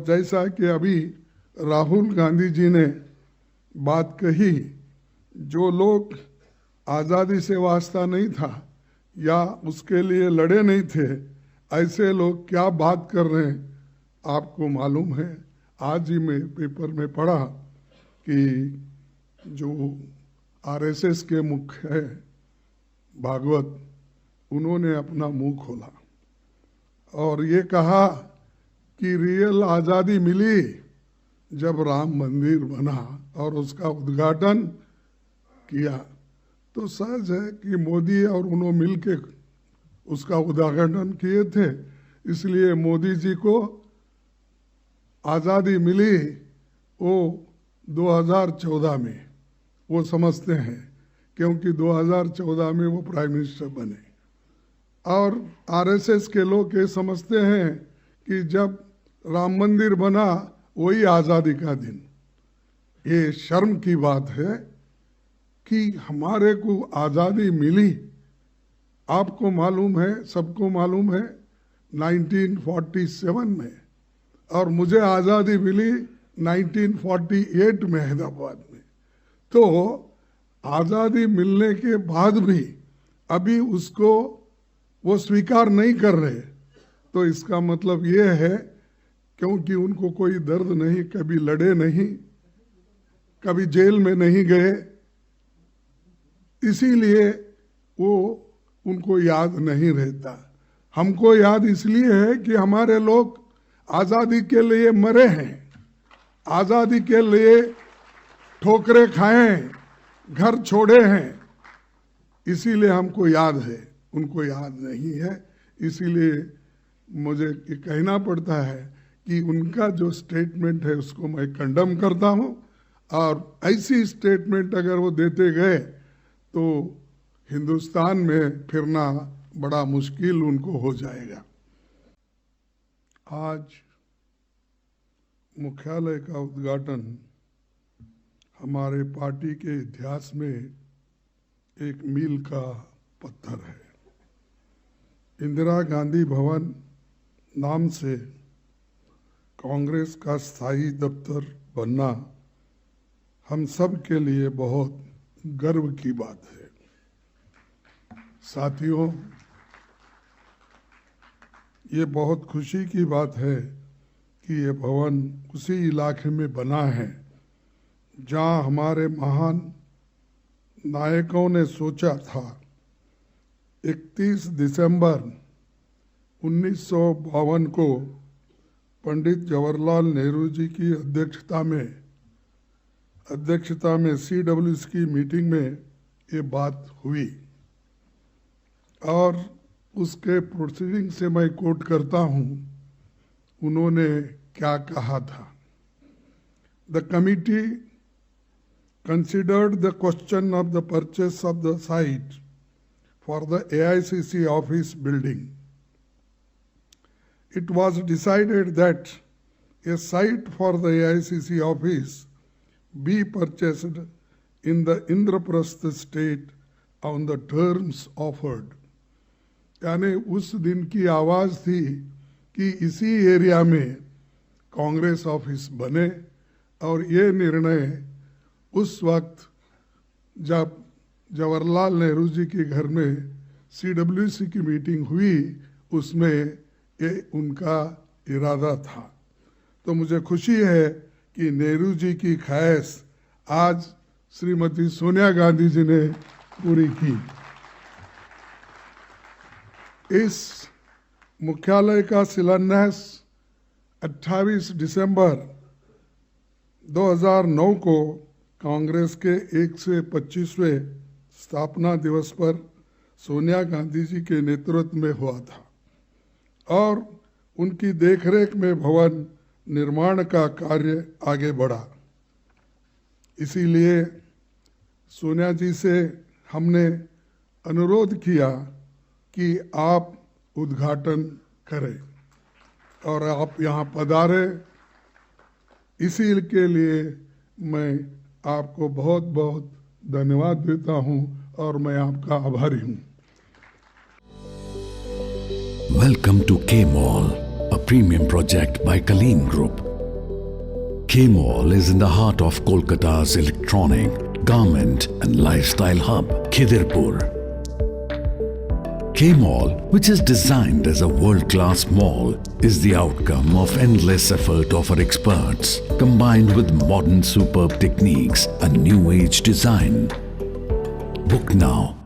जैसा कि अभी राहुल गांधी जी ने बात कही, जो लोग आज़ादी से वास्ता नहीं था या उसके लिए लड़े नहीं थे, ऐसे लोग क्या बात कर रहे हैं आपको मालूम है। आज ही मैं पेपर में पढ़ा कि जो आरएसएस के मुख्य है भागवत, उन्होंने अपना मुंह खोला और ये कहा कि रियल आज़ादी मिली जब राम मंदिर बना और उसका उद्घाटन किया। तो सहज है कि मोदी और उन्होंने मिलके उसका उद्घाटन किए थे, इसलिए मोदी जी को आज़ादी मिली वो 2014 में, वो समझते हैं, क्योंकि 2014 में वो प्राइम मिनिस्टर बने। और आरएसएस के लोग ये समझते हैं कि जब राम मंदिर बना वही आज़ादी का दिन। ये शर्म की बात है कि हमारे को आज़ादी मिली, आपको मालूम है, सबको मालूम है, 1947 में, और मुझे आज़ादी मिली 1948 में हैदराबाद में। तो आज़ादी मिलने के बाद भी अभी उसको वो स्वीकार नहीं कर रहे, तो इसका मतलब ये है क्योंकि उनको कोई दर्द नहीं, कभी लड़े नहीं, कभी जेल में नहीं गए, इसीलिए वो उनको याद नहीं रहता। हमको याद इसलिए है कि हमारे लोग आज़ादी के लिए मरे हैं, आज़ादी के लिए ठोकरे खाए हैं, घर छोड़े हैं, इसीलिए हमको याद है, उनको याद नहीं है। इसीलिए मुझे ये कहना पड़ता है कि उनका जो स्टेटमेंट है उसको मैं कंडम करता हूँ, और ऐसी स्टेटमेंट अगर वो देते गए तो हिंदुस्तान में फिरना बड़ा मुश्किल उनको हो जाएगा। आज मुख्यालय का उद्घाटन हमारे पार्टी के इतिहास में एक मील का पत्थर है। इंदिरा गांधी भवन नाम से कांग्रेस का स्थायी दफ्तर बनना हम सब के लिए बहुत गर्व की बात है। साथियों, ये बहुत खुशी की बात है कि ये भवन उसी इलाके में बना है जहां हमारे महान नायकों ने सोचा था 31 दिसंबर 1952 को पंडित जवाहरलाल नेहरू जी की अध्यक्षता में CWC की मीटिंग में ये बात हुई, और उसके प्रोसीडिंग से मैं कोट करता हूँ, उन्होंने क्या कहा था। The committee considered the question of the purchase of the site for the AICC office building. It was decided that a site for the AICC office be purchased in the Indraprastha state on the terms offered. यानी उस दिन की आवाज़ थी कि इसी area में Congress office बने, और ये निर्णय उस वक्त जब जवाहरलाल नेहरू जी के घर में CWC की मीटिंग हुई, उसमें ये उनका इरादा था। तो मुझे खुशी है कि नेहरू जी की ख्वाहिश आज श्रीमती सोनिया गांधी जी ने पूरी की। इस मुख्यालय का शिलान्यास 28 दिसंबर 2009 को कांग्रेस के 125वें स्थापना दिवस पर सोनिया गांधी जी के नेतृत्व में हुआ था, और उनकी देखरेख में भवन निर्माण का कार्य आगे बढ़ा। इसीलिए सोनिया जी से हमने अनुरोध किया कि आप उद्घाटन करें और आप यहाँ पधारे। इसी के लिए मैं आपको बहुत बहुत धन्यवाद देता हूँ और मैं आपका आभारी हूँ। Welcome to K Mall, a premium project by Kaleen Group. K-Mall is in the heart of Kolkata's electronic, garment and lifestyle hub, Khidirpur. K-Mall, which is designed as a world-class mall, is the outcome of endless effort of our experts, combined with modern superb techniques and new age design. Book now